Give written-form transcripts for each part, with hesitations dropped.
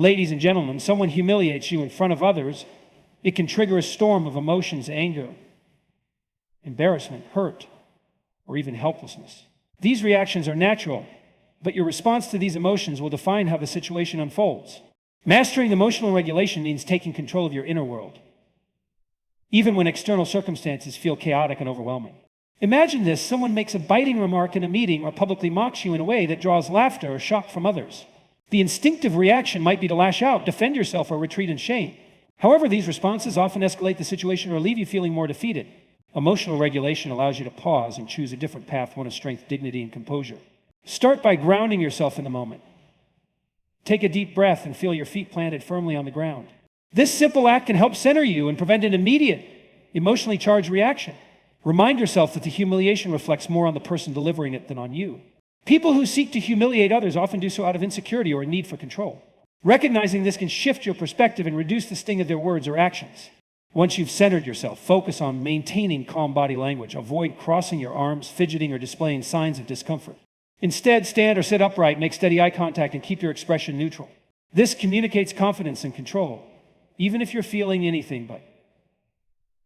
Ladies and gentlemen, when someone humiliates you in front of others, it can trigger a storm of emotions: anger, embarrassment, hurt, or even helplessness. These reactions are natural, but your response to these emotions will define how the situation unfolds. Mastering emotional regulation means taking control of your inner world, even when external circumstances feel chaotic and overwhelming. Imagine this: someone makes a biting remark in a meeting or publicly mocks you in a way that draws laughter or shock from others. The instinctive reaction might be to lash out, defend yourself, or retreat in shame. However, these responses often escalate the situation or leave you feeling more defeated. Emotional regulation allows you to pause and choose a different path, one of strength, dignity, and composure. Start by grounding yourself in the moment. Take a deep breath and feel your feet planted firmly on the ground. This simple act can help center you and prevent an immediate, emotionally charged reaction. Remind yourself that the humiliation reflects more on the person delivering it than on you. People who seek to humiliate others often do so out of insecurity or a need for control. Recognizing this can shift your perspective and reduce the sting of their words or actions. Once you've centered yourself, focus on maintaining calm body language. Avoid crossing your arms, fidgeting, or displaying signs of discomfort. Instead, stand or sit upright, make steady eye contact, and keep your expression neutral. This communicates confidence and control, even if you're feeling anything but.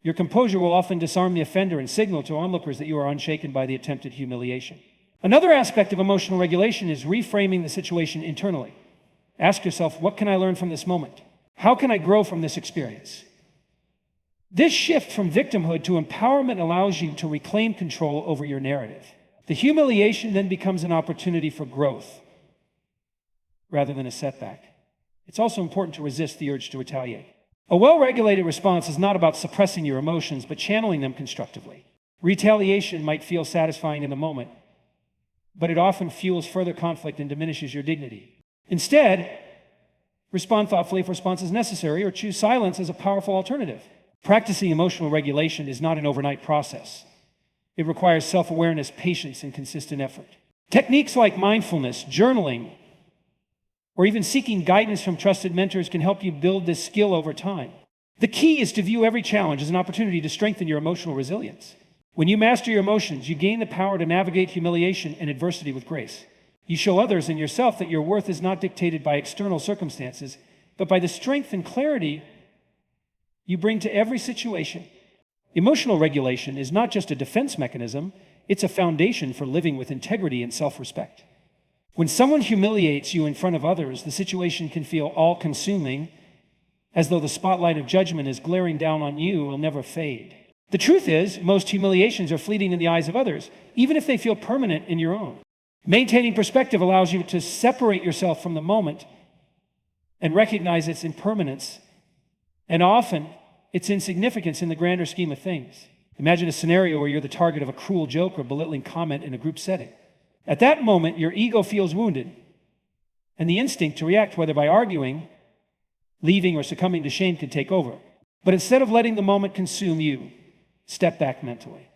Your composure will often disarm the offender and signal to onlookers that you are unshaken by the attempted humiliation. Another aspect of emotional regulation is reframing the situation internally. Ask yourself, what can I learn from this moment? How can I grow from this experience? This shift from victimhood to empowerment allows you to reclaim control over your narrative. The humiliation then becomes an opportunity for growth rather than a setback. It's also important to resist the urge to retaliate. A well-regulated response is not about suppressing your emotions, but channeling them constructively. Retaliation might feel satisfying in the moment, but it often fuels further conflict and diminishes your dignity. Instead, respond thoughtfully if response is necessary, or choose silence as a powerful alternative. Practicing emotional regulation is not an overnight process. It requires self-awareness, patience, and consistent effort. Techniques like mindfulness, journaling, or even seeking guidance from trusted mentors can help you build this skill over time. The key is to view every challenge as an opportunity to strengthen your emotional resilience. When you master your emotions, you gain the power to navigate humiliation and adversity with grace. You show others and yourself that your worth is not dictated by external circumstances, but by the strength and clarity you bring to every situation. Emotional regulation is not just a defense mechanism, it's a foundation for living with integrity and self-respect. When someone humiliates you in front of others, the situation can feel all-consuming, as though the spotlight of judgment is glaring down on you and will never fade. The truth is, most humiliations are fleeting in the eyes of others, even if they feel permanent in your own. Maintaining perspective allows you to separate yourself from the moment and recognize its impermanence and often its insignificance in the grander scheme of things. Imagine a scenario where you're the target of a cruel joke or belittling comment in a group setting. At that moment, your ego feels wounded, and the instinct to react, whether by arguing, leaving, or succumbing to shame, can take over. But instead of letting the moment consume you, step back mentally.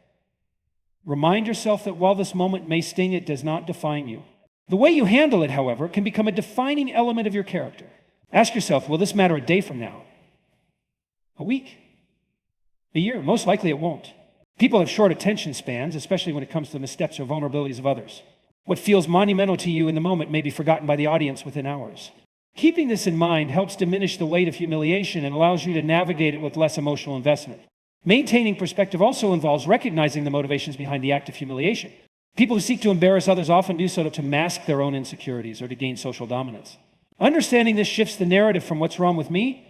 Remind yourself that while this moment may sting, it does not define you. The way you handle it, however, can become a defining element of your character. Ask yourself, will this matter a day from now? A week? A year? Most likely it won't. People have short attention spans, especially when it comes to the missteps or vulnerabilities of others. What feels monumental to you in the moment may be forgotten by the audience within hours. Keeping this in mind helps diminish the weight of humiliation and allows you to navigate it with less emotional investment. Maintaining perspective also involves recognizing the motivations behind the act of humiliation. People who seek to embarrass others often do so to mask their own insecurities or to gain social dominance. Understanding this shifts the narrative from what's wrong with me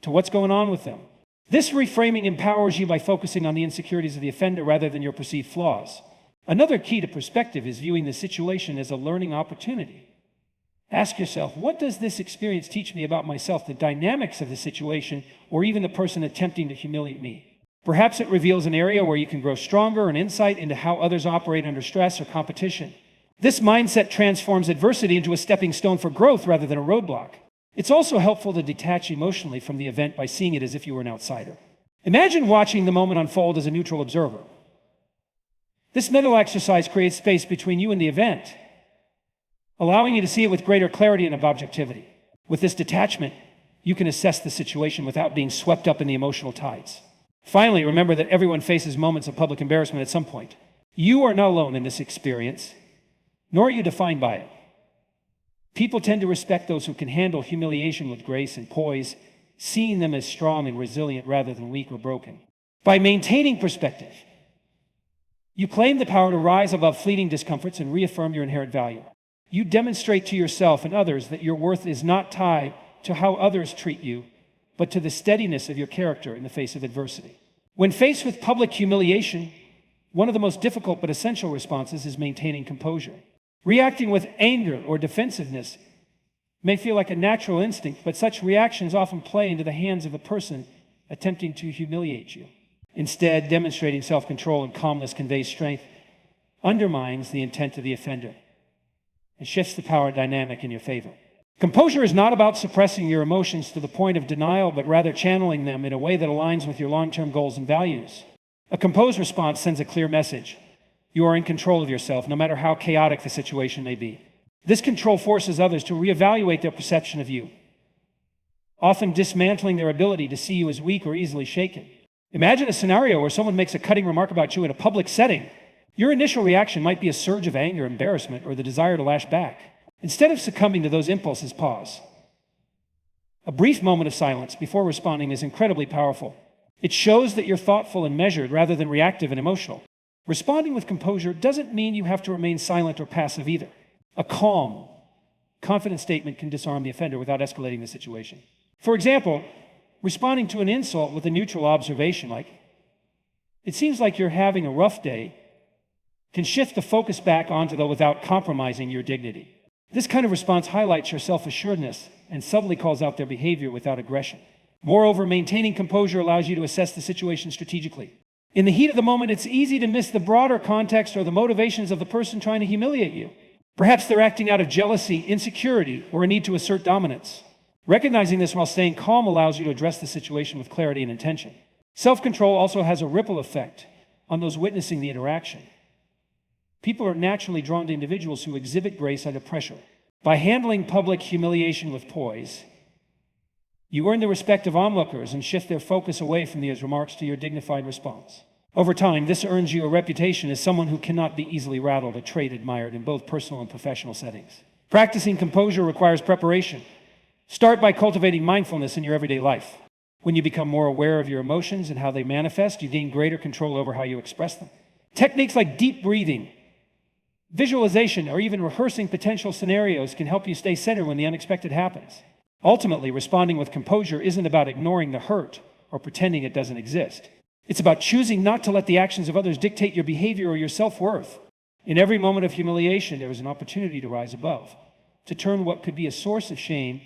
to what's going on with them. This reframing empowers you by focusing on the insecurities of the offender rather than your perceived flaws. Another key to perspective is viewing the situation as a learning opportunity. Ask yourself, what does this experience teach me about myself, the dynamics of the situation, or even the person attempting to humiliate me? Perhaps it reveals an area where you can grow stronger, an insight into how others operate under stress or competition. This mindset transforms adversity into a stepping stone for growth rather than a roadblock. It's also helpful to detach emotionally from the event by seeing it as if you were an outsider. Imagine watching the moment unfold as a neutral observer. This mental exercise creates space between you and the event, allowing you to see it with greater clarity and objectivity. With this detachment, you can assess the situation without being swept up in the emotional tides. Finally, remember that everyone faces moments of public embarrassment at some point. You are not alone in this experience, nor are you defined by it. People tend to respect those who can handle humiliation with grace and poise, seeing them as strong and resilient rather than weak or broken. By maintaining perspective, you claim the power to rise above fleeting discomforts and reaffirm your inherent value. You demonstrate to yourself and others that your worth is not tied to how others treat you, but to the steadiness of your character in the face of adversity. When faced with public humiliation, one of the most difficult but essential responses is maintaining composure. Reacting with anger or defensiveness may feel like a natural instinct, but such reactions often play into the hands of the person attempting to humiliate you. Instead, demonstrating self-control and calmness conveys strength, undermines the intent of the offender, and shifts the power dynamic in your favor. Composure is not about suppressing your emotions to the point of denial, but rather channeling them in a way that aligns with your long-term goals and values. A composed response sends a clear message. You are in control of yourself, no matter how chaotic the situation may be. This control forces others to reevaluate their perception of you, often dismantling their ability to see you as weak or easily shaken. Imagine a scenario where someone makes a cutting remark about you in a public setting. Your initial reaction might be a surge of anger, embarrassment, or the desire to lash back. Instead of succumbing to those impulses, pause. A brief moment of silence before responding is incredibly powerful. It shows that you're thoughtful and measured rather than reactive and emotional. Responding with composure doesn't mean you have to remain silent or passive either. A calm, confident statement can disarm the offender without escalating the situation. For example, responding to an insult with a neutral observation like, "It seems like you're having a rough day," can shift the focus back onto the without compromising your dignity. This kind of response highlights your self-assuredness and subtly calls out their behavior without aggression. Moreover, maintaining composure allows you to assess the situation strategically. In the heat of the moment, it's easy to miss the broader context or the motivations of the person trying to humiliate you. Perhaps they're acting out of jealousy, insecurity, or a need to assert dominance. Recognizing this while staying calm allows you to address the situation with clarity and intention. Self-control also has a ripple effect on those witnessing the interaction. People are naturally drawn to individuals who exhibit grace under pressure. By handling public humiliation with poise, you earn the respect of onlookers and shift their focus away from these remarks to your dignified response. Over time, this earns you a reputation as someone who cannot be easily rattled, a trait admired in both personal and professional settings. Practicing composure requires preparation. Start by cultivating mindfulness in your everyday life. When you become more aware of your emotions and how they manifest, you gain greater control over how you express them. Techniques like deep breathing, visualization, or even rehearsing potential scenarios can help you stay centered when the unexpected happens. Ultimately, responding with composure isn't about ignoring the hurt or pretending it doesn't exist. It's about choosing not to let the actions of others dictate your behavior or your self-worth. In every moment of humiliation, there is an opportunity to rise above, to turn what could be a source of shame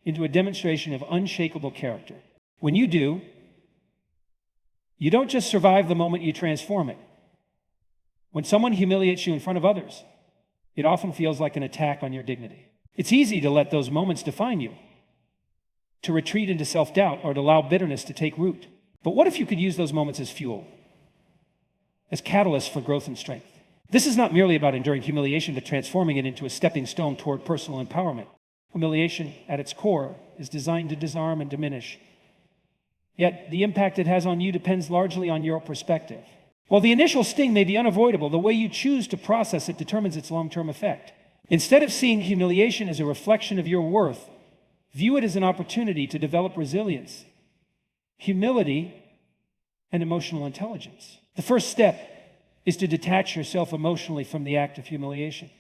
into a demonstration of unshakable character. When you do, you don't just survive the moment, you transform it. When someone humiliates you in front of others, it often feels like an attack on your dignity. It's easy to let those moments define you, to retreat into self-doubt or to allow bitterness to take root. But what if you could use those moments as fuel, as catalysts for growth and strength? This is not merely about enduring humiliation, but transforming it into a stepping stone toward personal empowerment. Humiliation, at its core, is designed to disarm and diminish. Yet, the impact it has on you depends largely on your perspective. While the initial sting may be unavoidable, the way you choose to process it determines its long-term effect. Instead of seeing humiliation as a reflection of your worth, view it as an opportunity to develop resilience, humility, and emotional intelligence. The first step is to detach yourself emotionally from the act of humiliation.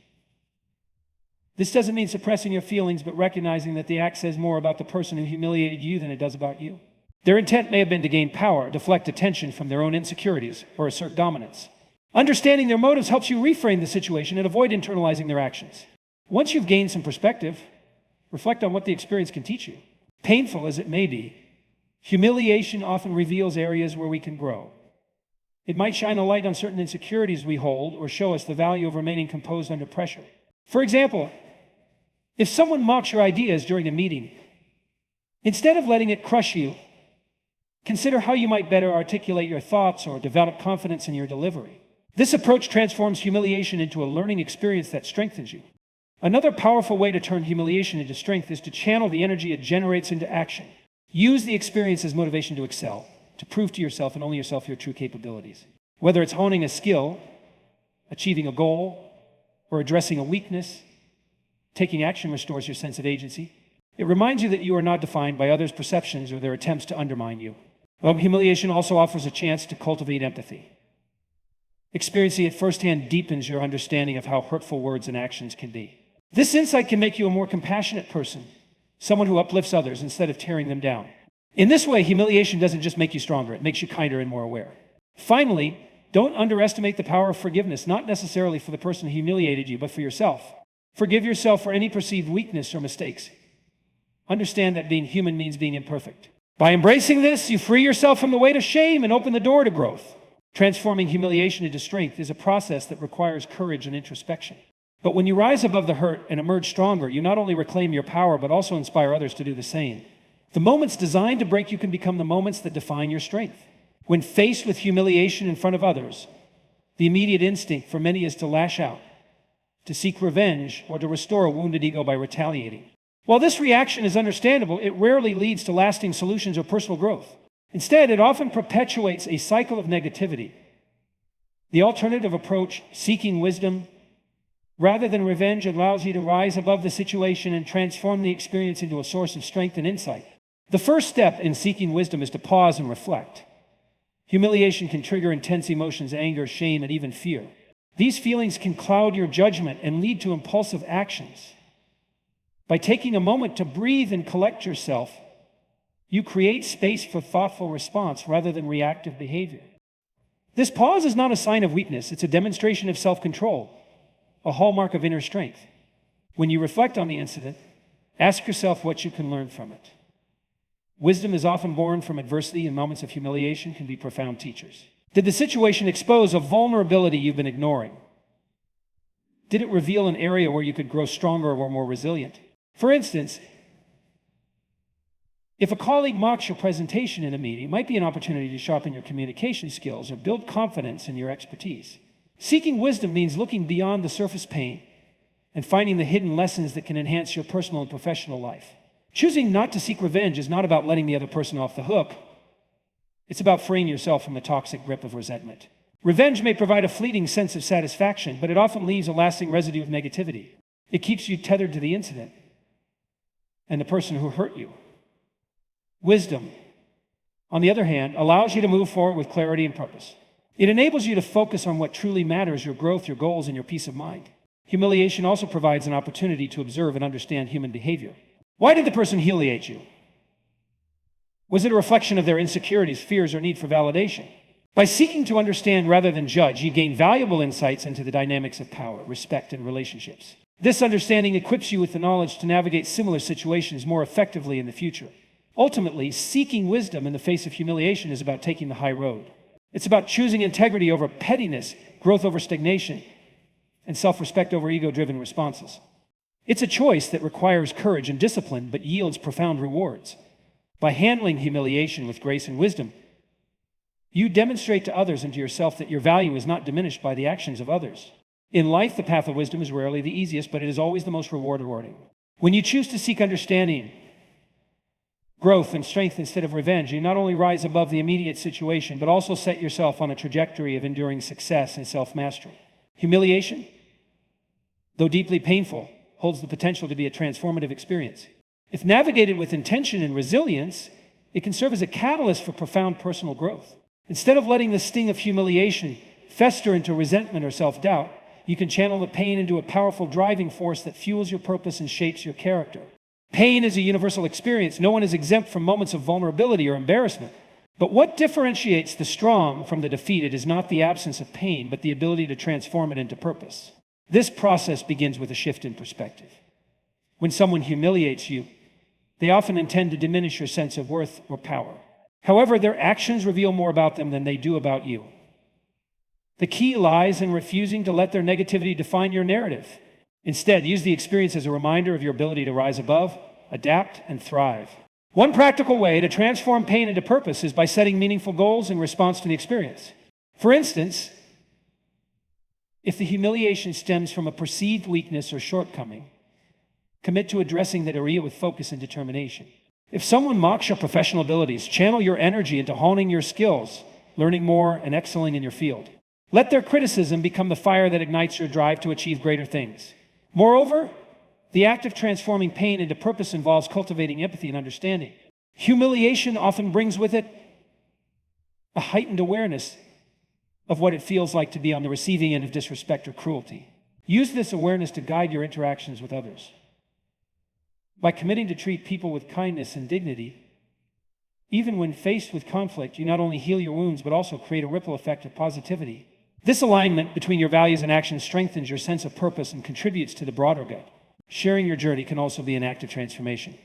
This doesn't mean suppressing your feelings, but recognizing that the act says more about the person who humiliated you than it does about you. Their intent may have been to gain power, deflect attention from their own insecurities, or assert dominance. Understanding their motives helps you reframe the situation and avoid internalizing their actions. Once you've gained some perspective, reflect on what the experience can teach you. Painful as it may be, humiliation often reveals areas where we can grow. It might shine a light on certain insecurities we hold or show us the value of remaining composed under pressure. For example, if someone mocks your ideas during a meeting, instead of letting it crush you, consider how you might better articulate your thoughts or develop confidence in your delivery. This approach transforms humiliation into a learning experience that strengthens you. Another powerful way to turn humiliation into strength is to channel the energy it generates into action. Use the experience as motivation to excel, to prove to yourself and only yourself your true capabilities. Whether it's honing a skill, achieving a goal, or addressing a weakness, Taking action restores your sense of agency. It reminds you that you are not defined by others' perceptions or their attempts to undermine you. Well, humiliation also offers a chance to cultivate empathy. Experiencing it firsthand deepens your understanding of how hurtful words and actions can be. This insight can make you a more compassionate person, someone who uplifts others instead of tearing them down. In this way, humiliation doesn't just make you stronger, it makes you kinder and more aware. Finally, don't underestimate the power of forgiveness, not necessarily for the person who humiliated you, but for yourself. Forgive yourself for any perceived weakness or mistakes. Understand that being human means being imperfect. By embracing this, you free yourself from the weight of shame and open the door to growth. Transforming humiliation into strength is a process that requires courage and introspection. But when you rise above the hurt and emerge stronger, you not only reclaim your power, but also inspire others to do the same. The moments designed to break you can become the moments that define your strength. When faced with humiliation in front of others, the immediate instinct for many is to lash out, to seek revenge, or to restore a wounded ego by retaliating. While this reaction is understandable, it rarely leads to lasting solutions or personal growth. Instead, it often perpetuates a cycle of negativity. The alternative approach, seeking wisdom, rather than revenge, allows you to rise above the situation and transform the experience into a source of strength and insight. The first step in seeking wisdom is to pause and reflect. Humiliation can trigger intense emotions, anger, shame, and even fear. These feelings can cloud your judgment and lead to impulsive actions. By taking a moment to breathe and collect yourself, you create space for thoughtful response rather than reactive behavior. This pause is not a sign of weakness, it's a demonstration of self-control, a hallmark of inner strength. When you reflect on the incident, ask yourself what you can learn from it. Wisdom is often born from adversity, and moments of humiliation can be profound teachers. Did the situation expose a vulnerability you've been ignoring? Did it reveal an area where you could grow stronger or more resilient? For instance, if a colleague mocks your presentation in a meeting, it might be an opportunity to sharpen your communication skills or build confidence in your expertise. Seeking wisdom means looking beyond the surface pain and finding the hidden lessons that can enhance your personal and professional life. Choosing not to seek revenge is not about letting the other person off the hook. It's about freeing yourself from the toxic grip of resentment. Revenge may provide a fleeting sense of satisfaction, but it often leaves a lasting residue of negativity. It keeps you tethered to the incident and the person who hurt you. Wisdom, on the other hand, allows you to move forward with clarity and purpose. It enables you to focus on what truly matters, your growth, your goals, and your peace of mind. Humiliation also provides an opportunity to observe and understand human behavior. Why did the person humiliate you? Was it a reflection of their insecurities, fears, or need for validation? By seeking to understand rather than judge, you gain valuable insights into the dynamics of power, respect, and relationships. This understanding equips you with the knowledge to navigate similar situations more effectively in the future. Ultimately, seeking wisdom in the face of humiliation is about taking the high road. It's about choosing integrity over pettiness, growth over stagnation, and self-respect over ego-driven responses. It's a choice that requires courage and discipline, but yields profound rewards. By handling humiliation with grace and wisdom, you demonstrate to others and to yourself that your value is not diminished by the actions of others. In life, the path of wisdom is rarely the easiest, but it is always the most rewarding. When you choose to seek understanding, growth, and strength instead of revenge, you not only rise above the immediate situation, but also set yourself on a trajectory of enduring success and self-mastery. Humiliation, though deeply painful, holds the potential to be a transformative experience. If navigated with intention and resilience, it can serve as a catalyst for profound personal growth. Instead of letting the sting of humiliation fester into resentment or self-doubt, you can channel the pain into a powerful driving force that fuels your purpose and shapes your character. Pain is a universal experience. No one is exempt from moments of vulnerability or embarrassment. But what differentiates the strong from the defeated is not the absence of pain, but the ability to transform it into purpose. This process begins with a shift in perspective. When someone humiliates you, they often intend to diminish your sense of worth or power. However, their actions reveal more about them than they do about you. The key lies in refusing to let their negativity define your narrative. Instead, use the experience as a reminder of your ability to rise above, adapt, and thrive. One practical way to transform pain into purpose is by setting meaningful goals in response to the experience. For instance, if the humiliation stems from a perceived weakness or shortcoming, commit to addressing that area with focus and determination. If someone mocks your professional abilities, channel your energy into honing your skills, learning more, and excelling in your field. Let their criticism become the fire that ignites your drive to achieve greater things. Moreover, The act of transforming pain into purpose involves cultivating empathy and understanding. Humiliation often brings with it a heightened awareness of what it feels like to be on the receiving end of disrespect or cruelty. Use this awareness to guide your interactions with others. By committing to treat people with kindness and dignity, even when faced with conflict, you not only heal your wounds, but also create a ripple effect of positivity. This alignment between your values and actions strengthens your sense of purpose and contributes to the broader good. Sharing your journey can also be an act of transformation.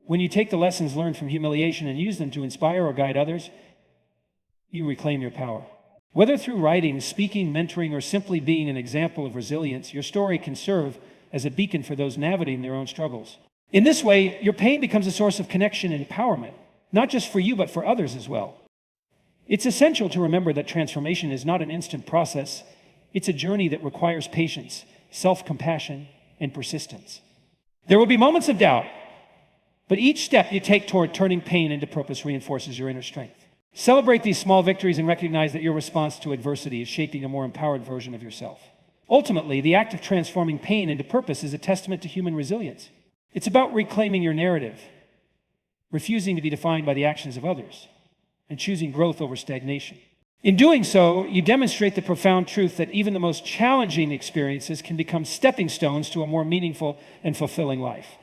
When you take the lessons learned from humiliation and use them to inspire or guide others, you reclaim your power. Whether through writing, speaking, mentoring, or simply being an example of resilience, your story can serve as a beacon for those navigating their own struggles. In this way, your pain becomes a source of connection and empowerment, not just for you, but for others as well. It's essential to remember that transformation is not an instant process. It's a journey that requires patience, self-compassion, and persistence. There will be moments of doubt, but each step you take toward turning pain into purpose reinforces your inner strength. Celebrate these small victories and recognize that your response to adversity is shaping a more empowered version of yourself. Ultimately, the act of transforming pain into purpose is a testament to human resilience. It's about reclaiming your narrative, refusing to be defined by the actions of others, and choosing growth over stagnation. In doing so, you demonstrate the profound truth that even the most challenging experiences can become stepping stones to a more meaningful and fulfilling life.